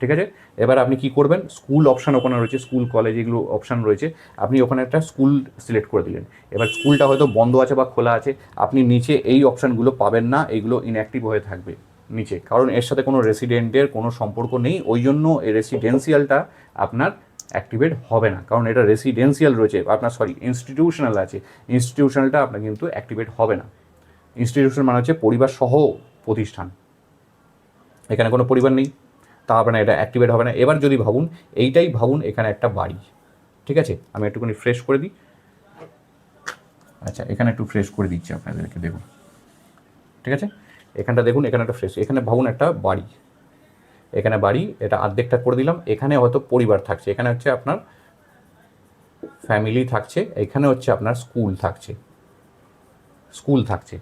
ঠিক আছে। এবার আপনি কি করবেন, স্কুল অপশান ওখানে রয়েছে, স্কুল কলেজ এগুলো অপশান রয়েছে, আপনি ওখানে একটা স্কুল সিলেক্ট করে দিলেন। এবার স্কুলটা হয়তো বন্ধ আছে বা খোলা আছে, আপনি নিচে এই অপশানগুলো পাবেন না, এইগুলো ইনঅ্যাক্টিভ হয়ে থাকবে নিচে, কারণ এর সাথে কোনো রেসিডেন্টের কোনো সম্পর্ক নেই, ওই জন্য এই রেসিডেন্সিয়ালটা আপনার অ্যাক্টিভেট হবে না, কারণ এটা রেসিডেন্সিয়াল রয়েছে আপনার, ইনস্টিটিউশনাল আছে, ইনস্টিটিউশনালটা আপনার কিন্তু অ্যাক্টিভেট হবে না। ইনস্টিটিউশন মানে হচ্ছে পরিবার সহ প্রতিষ্ঠান, এখানে কোনো পরিবার নেই, তারপরে না এটা অ্যাক্টিভেট হবে না। এবার যদি ভাবুন এখানে একটা বাড়ি, ঠিক আছে, আমি একটুখানি ফ্রেশ করে দিই, আচ্ছা এখানে একটু ফ্রেশ করে দিচ্ছি আপনাদেরকে, দেখুন, ঠিক আছে, এখানটা দেখুন, এখানে একটা ফ্রেশ, এখানে ভাবুন একটা বাড়ি, এখানে বাড়ি, এটা অর্ধেকটা করে দিলাম। এখানে হয়তো পরিবার থাকছে, এখানে হচ্ছে আপনার ফ্যামিলি থাকছে, এখানে হচ্ছে আপনার স্কুল থাকছে।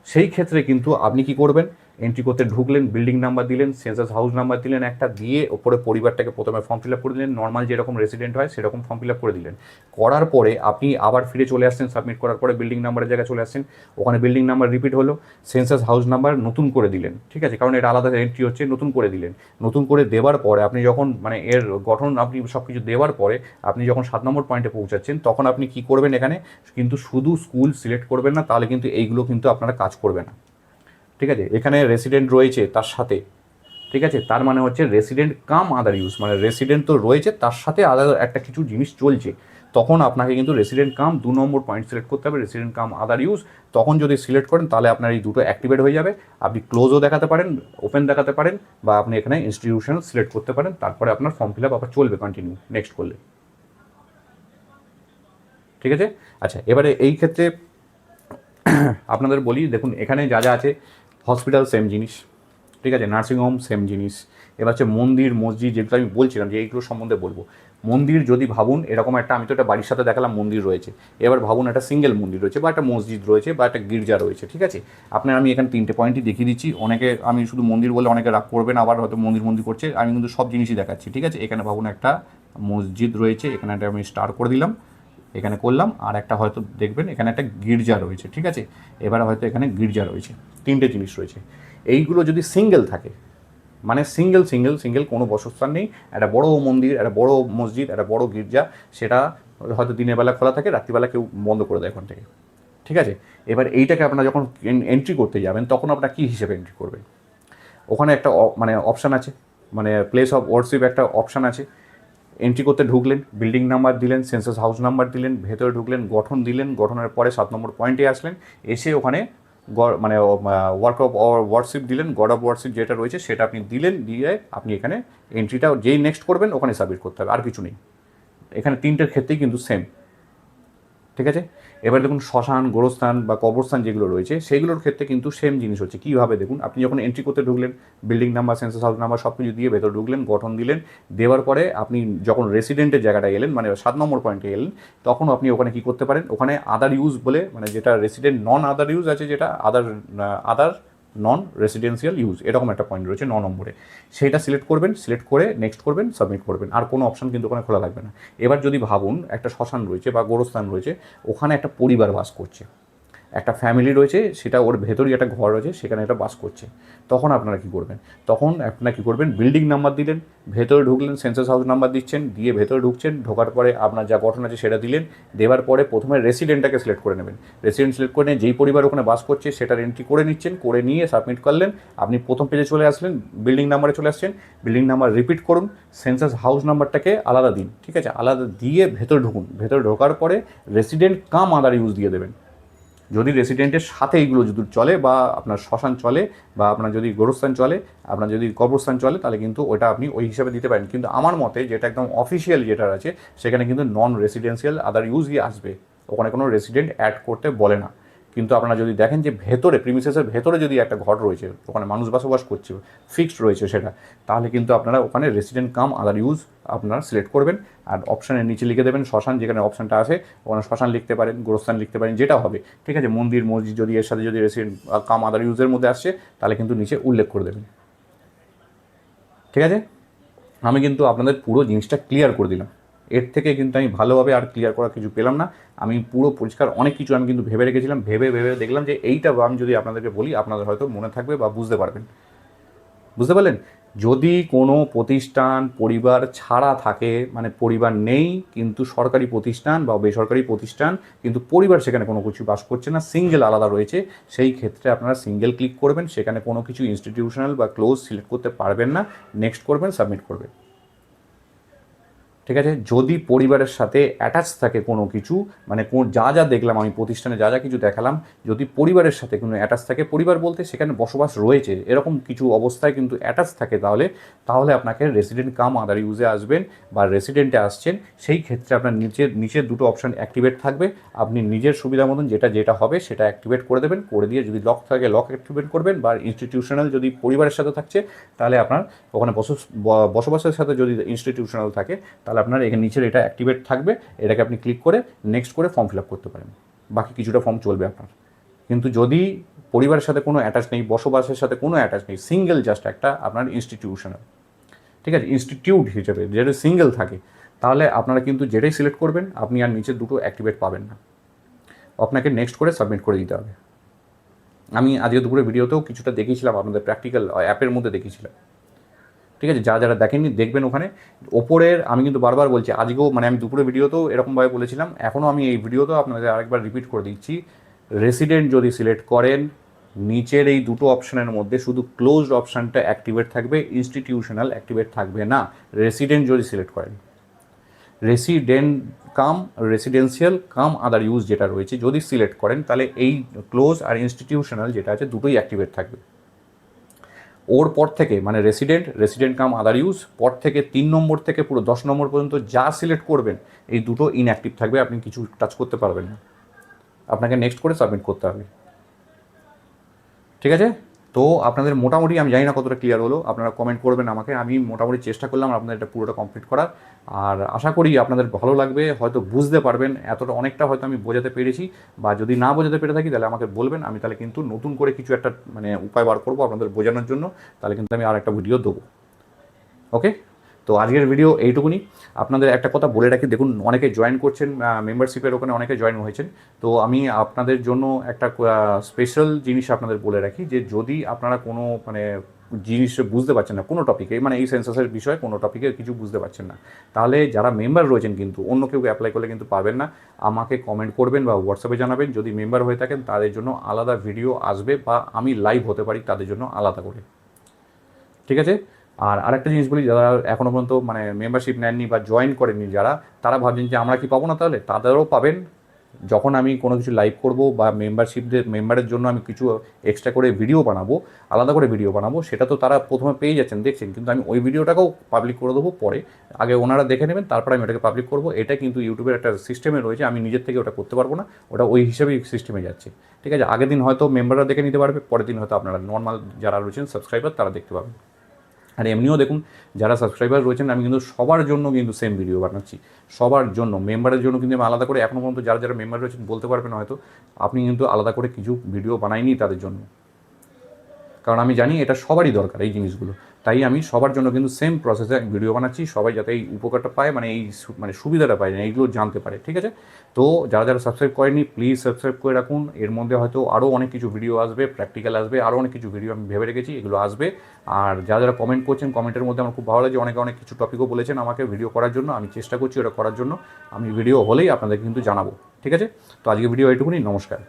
সেই ক্ষেত্রে কিন্তু আপনি কি করবেন, এন্ট্রি করতে ঢুকলেন, বিল্ডিং নাম্বার দিলেন, সেন্সাস হাউস নাম্বার দিলেন একটা, দিয়ে ওপরে পরিবারটাকে প্রথমে ফর্ম ফিল আপ করে দিলেন, নর্মাল যেরকম রেসিডেন্ট হয় সেরকম ফর্ম ফিল আপ করে দিলেন। করার পরে আপনি আবার ফিরে চলে আসছেন, সাবমিট করার পরে বিল্ডিং নাম্বারের জায়গায় চলে আসছেন, ওখানে বিল্ডিং নাম্বার রিপিট হলো, সেন্সাস হাউস নাম্বার নতুন করে দিলেন, ঠিক আছে, কারণ এটা আলাদা এন্ট্রি হচ্ছে, নতুন করে দিলেন। নতুন করে দেওয়ার পরে আপনি যখন মানে এর গঠন আপনি সব কিছু দেওয়ার পরে আপনি যখন 7 নম্বর পয়েন্টে পৌঁছাচ্ছেন, তখন আপনি কি করবেন, এখানে কিন্তু শুধু স্কুল সিলেক্ট করবেন না, তাহলে কিন্তু এইগুলো কিন্তু আপনারা কাজ করবে না, ঠিক আছে। এখানে রেসিডেন্ট রয়েছে তার সাথে, ঠিক আছে, তার মানে হচ্ছে রেসিডেন্ট কাম আদার ইউজ, মানে রেসিডেন্ট তো রয়েছে তার সাথে আদার একটা কিছু জিনিস চলছে, তখন আপনাকে কিন্তু রেসিডেন্ট কাম 2 নম্বর পয়েন্ট সিলেক্ট করতে হবে, রেসিডেন্ট কাম আদার ইউজ। তখন যদি সিলেক্ট করেন তাহলে আপনার এই দুটো অ্যাক্টিভেট হয়ে যাবে। আপনি ক্লোজও দেখাতে পারেন, ওপেন দেখাতে পারেন, বা আপনি এখানে ইনস্টিটিউশন সিলেক্ট করতে পারেন, তারপরে আপনার ফর্ম ফিল আপ আবার চলবে কন্টিনিউ নেক্সট করলে, ঠিক আছে। আচ্ছা, এবারে এই ক্ষেত্রে আপনাদের বলি, দেখুন এখানে যা যা আছে, হসপিটাল সেম জিনিস, ঠিক আছে, নার্সিংহোম সেম জিনিস। এবার হচ্ছে মন্দির মসজিদ, যেগুলো আমি বলছিলাম যে এইগুলো সম্বন্ধে বলবো। মন্দির যদি ভাবুন এরকম একটা, আমি তো একটা বাড়ির সাথে দেখালাম মন্দির রয়েছে, এবার ভাবুন একটা সিঙ্গেল মন্দির রয়েছে বা একটা মসজিদ রয়েছে বা একটা গির্জা রয়েছে, ঠিক আছে। আপনার আমি এখানে 3টে পয়েন্টই দেখিয়ে দিচ্ছি, অনেকে আমি শুধু মন্দির বলে অনেকে রাগ করবেন, আবার হয়তো মন্দির করছে, আমি কিন্তু সব জিনিসই দেখাচ্ছি, ঠিক আছে। এখানে ভাবুন একটা মসজিদ রয়েছে, এখানে একটা আমি স্টার করে দিলাম, এখানে করলাম, আর একটা হয়তো দেখবেন এখানে একটা গির্জা রয়েছে, ঠিক আছে। এবার হয়তো এখানে গির্জা রয়েছে, 3টে জিনিস রয়েছে। এইগুলো যদি সিঙ্গেল থাকে, মানে সিঙ্গেল কোনো বসস্থান নেই, একটা বড় মন্দির, একটা বড় মসজিদ, একটা বড় গির্জা, সেটা হয়তো দিনের বেলা খোলা থাকে, রাত্রিবেলা কেউ বন্ধ করে দেয় ওখান থেকে, ঠিক আছে। এবার এইটাকে আপনারা যখন এন্ট্রি করতে যাবেন তখন আপনারা কী হিসেবে এন্ট্রি করবেন, ওখানে একটা মানে অপশান আছে, মানে প্লেস অফ ওয়ার্শিপ একটা অপশান আছে। এন্ট্রি করতে ঢুকলেন, বিল্ডিং নাম্বার দিলেন, সেন্সাস হাউস নাম্বার দিলেন, ভেতরে ঢুকলেন, গঠন দিলেন, গঠনের পরে 7 নম্বর পয়েন্টে আসলেন, এসে ওখানে মানে ওয়ার্ক অফ ওয়ার্শিপ দিলেন, গড অফ ওয়ার্শিপ যেটা রয়েছে সেটা আপনি দিলেন, দিয়ে আপনি এখানে এন্ট্রিটা যেই নেক্সট করবেন ওখানে সাবমিট করতে হবে, আর কিছু নেই। এখানে 3টের ক্ষেত্রেই কিন্তু সেম, ঠিক আছে। এবার দেখুন শ্মশান, গোরস্থান বা কবরস্থান যেগুলো রয়েছে সেইগুলোর ক্ষেত্রে কিন্তু সেম জিনিস হচ্ছে। কীভাবে দেখুন, আপনি যখন এন্ট্রি করতে ঢুকলেন, building number, census house number সব কিছু দিয়ে ভেতরে ঢুকলেন, গঠন দিলেন, দেওয়ার পরে আপনি যখন রেসিডেন্টের জায়গাটা এলেন, মানে 7 নম্বর পয়েন্টে এলেন, তখন আপনি ওখানে কী করতে পারেন, ওখানে আদার ইউজ বলে, মানে যেটা রেসিডেন্ট নন আদার ইউজ আছে, যেটা আদার নন রেসিডেন্সিয়াল ইউজ, এরকম একটা পয়েন্ট রয়েছে 9 নম্বরে, সেইটা সিলেক্ট করবেন, সিলেক্ট করে নেক্সট করবেন, সাবমিট করবেন, আর কোনো অপশান কিন্তু ওখানে খোলা থাকবে না। এবার যদি ভাবুন একটা শ্মশান রয়েছে বা গোরস্থান রয়েছে, ওখানে একটা পরিবার বাস করছে, একটা ফ্যামিলি রয়েছে, সেটা ওর ভেতরেই একটা ঘর রয়েছে, সেখানে একটা বাস করছে, তখন আপনারা কী করবেন, তখন আপনারা কী করবেন, বিল্ডিং নাম্বার দিলেন, ভেতরে ঢুকলেন, সেন্সাস হাউস নাম্বার দিচ্ছেন, দিয়ে ভেতরে ঢুকছেন, ঢোকার পরে আপনার যা গঠন আছে সেটা দিলেন, দেওয়ার পরে প্রথমে রেসিডেন্টটাকে সিলেক্ট করে নেবেন, রেসিডেন্ট সিলেক্ট করে নিয়ে যেই পরিবার ওখানে বাস করছে সেটার এন্ট্রি করে নিচ্ছেন, করে নিয়ে সাবমিট করলেন, আপনি প্রথম পেজে চলে আসলেন, বিল্ডিং নাম্বারে চলে আসছেন, বিল্ডিং নাম্বার রিপিট করুন, সেন্সাস হাউস নাম্বারটাকে আলাদা দিন, ঠিক আছে, আলাদা দিয়ে ভেতরে ঢুকুন, ভেতরে ঢোকার পরে রেসিডেন্ট কাম আদার ইউজ দিয়ে দেবেন। যদি রেসিডেন্টের সাথে এইগুলো যদি চলে, বা আপনার শ্মশান চলে, বা আপনার যদি গোরস্থান চলে, আপনার যদি কবরস্থান চলে, তাহলে কিন্তু ওটা আপনি ওই হিসাবে দিতে পারেন। কিন্তু আমার মতে যেটা একদম অফিসিয়াল যেটা আছে, সেখানে কিন্তু নন রেসিডেন্সিয়াল আদার ইউজই আসবে, ওখানে কোনো রেসিডেন্ট অ্যাড করতে বলে না। কিন্তু আপনারা যদি দেখেন যে ভেতরে প্রিমিসেসের ভেতরে যদি একটা ঘর রয়েছে, ওখানে মানুষ বসবাস করছে, ফিক্সড রয়েছে সেটা, তাহলে কিন্তু আপনারা ওখানে রেসিডেন্ট কাম আদার ইউজ আপনারা সিলেক্ট করবেন, আর অপশানের নিচে লিখে দেবেন শ্মশান, যেখানে অপশানটা আছে ওখানে শ্মশান লিখতে পারেন, গোরস্থান লিখতে পারেন, যেটা হবে, ঠিক আছে। মন্দির মসজিদ যদি এর সাথে যদি রেসিডেন্ট কাম আদার ইউজের মধ্যে আসছে, তাহলে কিন্তু নিচে উল্লেখ করে দেবেন, ঠিক আছে। আমি কিন্তু আপনাদের পুরো জিনিসটা ক্লিয়ার করে দিলাম, এর থেকে কিন্তু আমি ভালোভাবে আর ক্লিয়ার করার কিছু পেলাম না। আমি পুরো পরিষ্কার অনেক কিছু আমি কিন্তু ভেবে রেখেছিলাম, ভেবে দেখলাম যে এইটা আমি যদি আপনাদেরকে বলি আপনাদের হয়তো মনে থাকবে বা বুঝতে পারবেন, বুঝতে পারলেন। যদি কোনো প্রতিষ্ঠান পরিবার ছাড়া থাকে, মানে পরিবার নেই কিন্তু সরকারি প্রতিষ্ঠান বা বেসরকারি প্রতিষ্ঠান, কিন্তু পরিবার সেখানে কোনো কিছু বাস করছে না, সিঙ্গেল আলাদা রয়েছে, সেই ক্ষেত্রে আপনারা সিঙ্গেল ক্লিক করবেন, সেখানে কোনো কিছু ইনস্টিটিউশনাল বা ক্লোজ সিলেক্ট করতে পারবেন না, নেক্সট করবেন, সাবমিট করবেন। ঠিক আছে। যদি পরিবারের সাথে অ্যাটাচ থাকে কোনো কিছু, মানে যা যা দেখলাম আমি প্রতিষ্ঠানে যা যা কিছু দেখালাম, যদি পরিবারের সাথে কোনো অ্যাটাচ থাকে, পরিবার বলতে সেখানে বসবাস রয়েছে এরকম কিছু অবস্থায় কিন্তু অ্যাটাচ থাকে, তাহলে আপনাকে রেসিডেন্ট কাম আদার ইউজে আসবেন বা রেসিডেন্টে আসছেন, সেই ক্ষেত্রে আপনার নিচের দুটো অপশান অ্যাক্টিভেট থাকবে। আপনি নিজের সুবিধা মতন যেটা হবে সেটা অ্যাক্টিভেট করে দেবেন, করে দিয়ে যদি লক থাকে লক অ্যাক্টিভেট করবেন, বা ইনস্টিটিউশনাল যদি পরিবারের সাথে থাকছে তাহলে আপনার ওখানে বসবাসের সাথে যদি ইনস্টিটিউশনাল থাকে তাহলে আপনার এখানে নিচের এটা অ্যাক্টিভেট থাকবে, এটাকে আপনি ক্লিক করে নেক্সট করে ফর্ম ফিল আপ করতে পারেন, বাকি কিছুটা ফর্ম চলবে আপনার। কিন্তু যদি পরিবারের সাথে কোনো অ্যাটাচ নেই, বসবাসের সাথে কোনো অ্যাটাচ নেই, সিঙ্গেল জাস্ট একটা আপনার ইনস্টিটিউশনাল, ঠিক আছে, ইনস্টিটিউট হিসেবে যেটা সিঙ্গেল থাকে, তাহলে আপনারা কিন্তু যেটাই সিলেক্ট করবেন আপনি আর নিচের দুটো অ্যাক্টিভেট পাবেন না, আপনাকে নেক্সট করে সাবমিট করে দিতে হবে। আমি আজকে দুপুরে ভিডিওতেও কিছুটা দেখিয়েছিলাম, আপনাদের প্র্যাকটিক্যাল অ্যাপের মধ্যে দেখিয়েছিলাম, ঠিক আছে। যারা দেখেননি দেখবেন ওখানে ওপরের, আমি কিন্তু বারবার বলছি আজকেও, মানে আমি দুপুরে ভিডিওতেও এরকমভাবে বলেছিলাম, এখনও আমি এই ভিডিওতেও আপনাদের আরেকবার রিপিট করে দিচ্ছি, রেসিডেন্ট যদি সিলেক্ট করেন নিচের এই দুটো অপশানের মধ্যে শুধু ক্লোজড অপশানটা অ্যাক্টিভেট থাকবে, ইনস্টিটিউশনাল অ্যাক্টিভেট থাকবে না। রেসিডেন্ট যদি সিলেক্ট করেন, রেসিডেন্ট কাম রেসিডেন্সিয়াল কাম আদার ইউজ যেটা রয়েছে যদি সিলেক্ট করেন, তাহলে এই ক্লোজ আর ইনস্টিটিউশনাল যেটা আছে দুটোই অ্যাক্টিভেট থাকবে। ওর পর থেকে মানে রেসিডেন্ট কাম আদার ইউজ পর থেকে 3 নম্বর থেকে পুরো 10 নম্বর পর্যন্ত যা সিলেক্ট করবেন এই দুটো ইনঅ্যাক্টিভ থাকবে, আপনি কিছু টাচ করতে পারবেন না, আপনাকে নেক্সট করে সাবমিট করতে হবে, ঠিক আছে। তো আপনাদের মোটামুটি আমি জানি না কতটা ক্লিয়ার হলো, আপনারা কমেন্ট করবেন আমাকে, আমি মোটামুটি চেষ্টা করলাম আপনাদের এটা পুরোটা কমপ্লিট করার, আর আশা করি আপনাদের ভালো লাগবে, হয়তো বুঝতে পারবেন, এতটা অনেকটা হয়তো আমি বোঝাতে পেরেছি, বা যদি না বোঝাতে পেরে থাকি তাহলে আমাকে বলবেন, আমি তাহলে কিন্তু নতুন করে কিছু একটা মানে উপায় বার করবো আপনাদের বোঝানোর জন্য, তাহলে কিন্তু আমি আর একটা ভিডিও দেবো। ওকে, তো আজকের ভিডিও এইটুকুনি। আপনাদের একটা কথা বলে রাখি, দেখুন অনেকে জয়েন করছেন মেম্বারশিপের ওখানে, অনেকে জয়েন হয়েছেন, তো আমি আপনাদের জন্য একটা স্পেশাল জিনিস আপনাদের বলে রাখি, যে যদি আপনারা কোনো মানে জিনিস বুঝতে পারছেন না কোনো টপিকে, মানে এই সেন্সাসের বিষয়ে কোনো টপিকে কিছু বুঝতে পারছেন না, তাহলে যারা মেম্বার রয়েছেন কিন্তু অন্য কেউ অ্যাপ্লাই করলে কিন্তু পাবেন না, আমাকে কমেন্ট করবেন বা হোয়াটসঅ্যাপে জানাবেন, যদি মেম্বার হয়ে থাকেন তাদের জন্য আলাদা ভিডিও আসবে, বা আমি লাইভ হতে পারি তাদের জন্য আলাদা করে, ঠিক আছে। আর আরেকটা জিনিস বলি, যারা এখনও পর্যন্ত মানে মেম্বারশিপ নেননি বা জয়েন করেননি যারা, তারা ভাবছেন যে আমরা কি পাবো না, তাহলে তাদেরও পাবেন। যখন আমি কোনো কিছু লাইভ করব বা মেম্বারের জন্য আমি কিছু এক্সট্রা করে ভিডিও বানাবো, আলাদা করে ভিডিও বানাবো, সেটা তো তারা প্রথমে পেয়ে যাচ্ছেন দেখছেন, কিন্তু আমি ওই ভিডিওটাকেও পাবলিক করে দেবো পরে, আগে ওনারা দেখে নেবেন তারপরে আমি ওটাকে পাবলিক করবো। এটা কিন্তু ইউটিউবের একটা সিস্টেমে রয়েছে, আমি নিজের থেকে ওটা করতে পারবো না, ওটা ওই হিসেবেই সিস্টেমে যাচ্ছে, ঠিক আছে। আগের দিন হয়তো মেম্বাররা দেখে নিতে পারবে, পরের দিন হয়তো আপনারা নর্মাল যারা রয়েছেন সাবস্ক্রাইবার তারা দেখতে পাবেন। আর এমনিও দেখুন যারা সাবস্ক্রাইবার রয়েছেন আমি কিন্তু সবার জন্য কিন্তু সেম ভিডিও বানাচ্ছি, সবার জন্য। মেম্বারের জন্য কিন্তু আমি আলাদা করে এখনও পর্যন্ত যারা যারা মেম্বার রয়েছেন বলতে পারবেন হয়তো, আপনি কিন্তু আলাদা করে কিছু ভিডিও বানাইনি তাদের জন্য, কারণ আমি জানি এটা সবারই দরকার এই জিনিসগুলো, তাই আমি সবার জন্য কিন্তু সেম প্রসেসে ভিডিও বানাচ্ছি, সবাই যাতে এই উপকারটা পায়, মানে এই মানে সুবিধাটা পায়, এইগুলো জানতে পারে, ঠিক আছে। তো যারা যারা সাবস্ক্রাইব করেনি প্লিজ সাবস্ক্রাইব করে রাখুন, এর মধ্যে হয়তো আরও অনেক কিছু ভিডিও আসবে, প্র্যাকটিক্যাল আসবে, আরও অনেক কিছু ভিডিও আমি ভেবে রেখেছি, এগুলো আসবে। আর যারা যারা কমেন্ট করছেন, কমেন্টের মধ্যে আমার খুব ভালো লাগে, অনেকে অনেক কিছু টপিকও বলেছেন আমাকে ভিডিও করার জন্য, আমি চেষ্টা করছি ওটা করার জন্য, আমি ভিডিও হলেই আপনাদের কিন্তু জানাবো, ঠিক আছে। তো আজকে ভিডিও এইটুকুনি, নমস্কার।